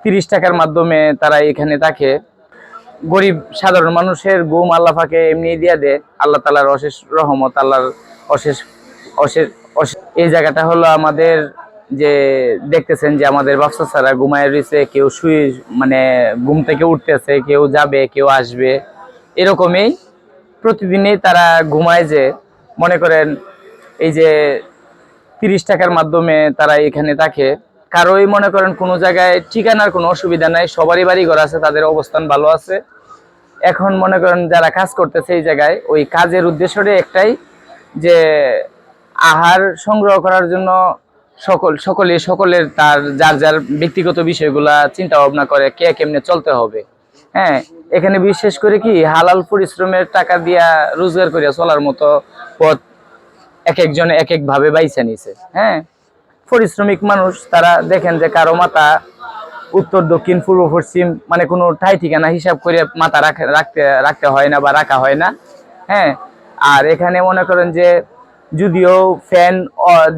30 টাকার মাধ্যমে তারা এখানে থাকে। গরিব সাধারণ মানুষের ঘুম আল্লাহ পাকে এমনি দিয়ে দেয়। আল্লাহ তাআলার অশেষ রহমত, আল্লাহর অশেষ অশেষ এই জায়গাটা হলো আমাদের, যে দেখতেছেন যে আমাদের বাচ্চা ছাড়া ঘুমায় রয়েছে, কেউ শুয়ে মানে ঘুম থেকে উঠতেছে, কেউ যাবে, কেউ আসবে, এরকমই প্রতিদিনই তারা ঘুমায়। যে মনে করেন এই যে 30 টাকার মাধ্যমে তারা এখানে থাকে। কারোই মনে করেন কোনো জায়গায় ঠিকানার কোনো অসুবিধা নাই, সবারই বাড়ি ঘর আছে, তাদের অবস্থান ভালো আছে। এখন মনে করেন যারা কাজ করতেছে এই জায়গায়, ওই কাজের উদ্দেশ্যটা একটাই, যে আহার সংগ্রহ করার জন্য সকলের তার যার যার ব্যক্তিগত বিষয়গুলা চিন্তা ভাবনা করে কে কেমনে চলতে হবে। হ্যাঁ, এখানে বিশেষ করে কি হালাল পরিশ্রমের টাকা দিয়া রোজগার করিয়া চলার মতো পথ এক একজনে এক এক ভাবে বাইছে নিছে। হ্যাঁ, পরিশ্রমিক মানুষ তারা দেখেন যে কারো মাথা উত্তর দক্ষিণ পূর্ব পশ্চিম মানে কোনো ঠাই ঠিকানা হিসাব করে মাথা রাখতে হয় না বা রাখা হয় না। হ্যাঁ, আর এখানে মনে করেন যে যদিও ফ্যান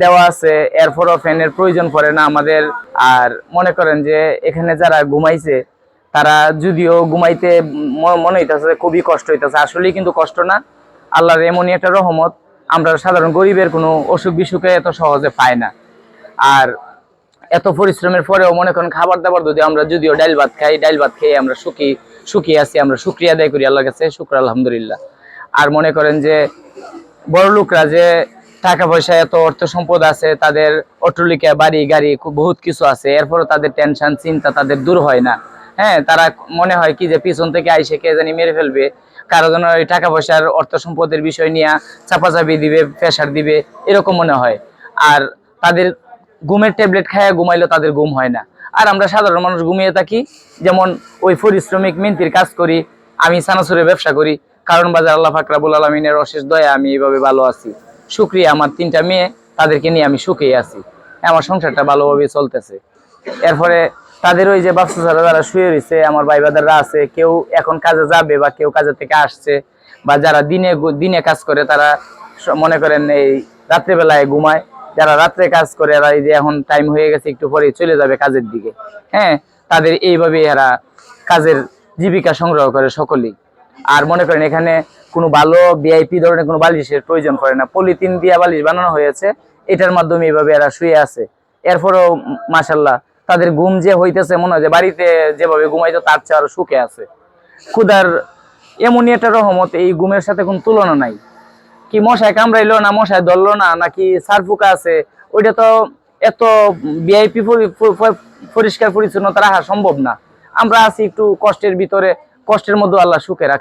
দেওয়া আছে, এরপরও ফ্যানের প্রয়োজন পড়ে না আমাদের। আর মনে করেন যে এখানে যারা ঘুমাইছে তারা যদিও ঘুমাইতে মনে হইতেছে খুবই কষ্ট হইতেছে, আসলেই কিন্তু কষ্ট না, আল্লাহর এমনই একটা রহমত। আমরা সাধারণ গরিবের কোনো অসুখ বিসুখে এত সহজে পাই না। আর এত পরিশ্রমের পরেও মনে করেন খাবার দাবার যদি আমরা যদিও ডাইল ভাত খাই, ডাইল ভাত খেয়ে আমরা সুখী আছি, আমরা শুকরিয়া আদায় করি আল্লাহর কাছে, শুকর আলহামদুলিল্লাহ। আর মনে করেন যে বড় লোকরা যে টাকা পয়সা এত অর্থ সম্পদ আছে, তাদের অট্টালিকা বাড়ি গাড়ি বহুত কিছু আছে, এরপরও তাদের টেনশন চিন্তা তাদের দূর হয় না। হ্যাঁ, তারা মনে হয় কি যে পিছন থেকে আইসে কে জানি মেরে ফেলবে, কারো যেন ওই টাকা পয়সার অর্থ সম্পদের বিষয় নিয়ে চাপাচাপি দিবে, প্রেশার দিবে, এরকম মনে হয়। আর তাদের ঘুমের ট্যাবলেট খায় ঘুমাইলেও তাদের ঘুম হয় না। আর আমরা সাধারণ মানুষ ঘুমিয়ে থাকি, যেমন ওই পরিশ্রমিক মিন্তির কাজ করি, আমি চানাচুরের ব্যবসা করি, কারণ বাজার আল্লাহ পাক রব্বুল আলামিনের অশেষ দয়া আমি এইভাবে ভালো আছি, শুকরিয়া। আমার 3টা মেয়ে, তাদেরকে নিয়ে আমি সুখেই আছি, আমার সংসারটা ভালোভাবে চলতেছে। এরপরে তাদের ওই যে বাচ্চা ছাড়া যারা শুয়ে রয়েছে, আমার ভাই বাদাররা আছে, কেউ এখন কাজে যাবে বা কেউ কাজে থেকে আসছে, বা যারা দিনে কাজ করে তারা মনে করেন এই রাত্রেবেলায় ঘুমায়, যারা রাত্রে কাজ করে এরা এই যে এখন টাইম হয়ে গেছে একটু পরে চলে যাবে কাজের দিকে। হ্যাঁ, তাদের এইভাবে এরা কাজের জীবিকা সংগ্রহ করে সকলেই। আর মনে করেন এখানে কোনো ভালো ভিআইপি ধরনের কোনো বালিশের প্রয়োজন পড়ে না, পলিথিন দিয়া বালিশ বানানো হয়েছে, এটার মাধ্যমে এইভাবে এরা শুয়ে আছে। এরপরও মাশাল্লাহ তাদের ঘুম যে হইতেছে, মনে হয় যে বাড়িতে যেভাবে ঘুমাইতো তার চেয়ে আরো সুখে আছে। খুদার এমনই একটা রহমত, এই ঘুমের সাথে কোনো তুলনা নাই। কি মশায় কামড়াইলো না, মশায় ধরলো না, নাকি সারফুকা আছে, ওইটা তো এত ভিআইপি পরিষ্কার পরিচ্ছন্নতা রাখা সম্ভব না। আমরা আছি একটু কষ্টের ভিতরে, কষ্টের মধ্যে আল্লাহ সুখে রাখে।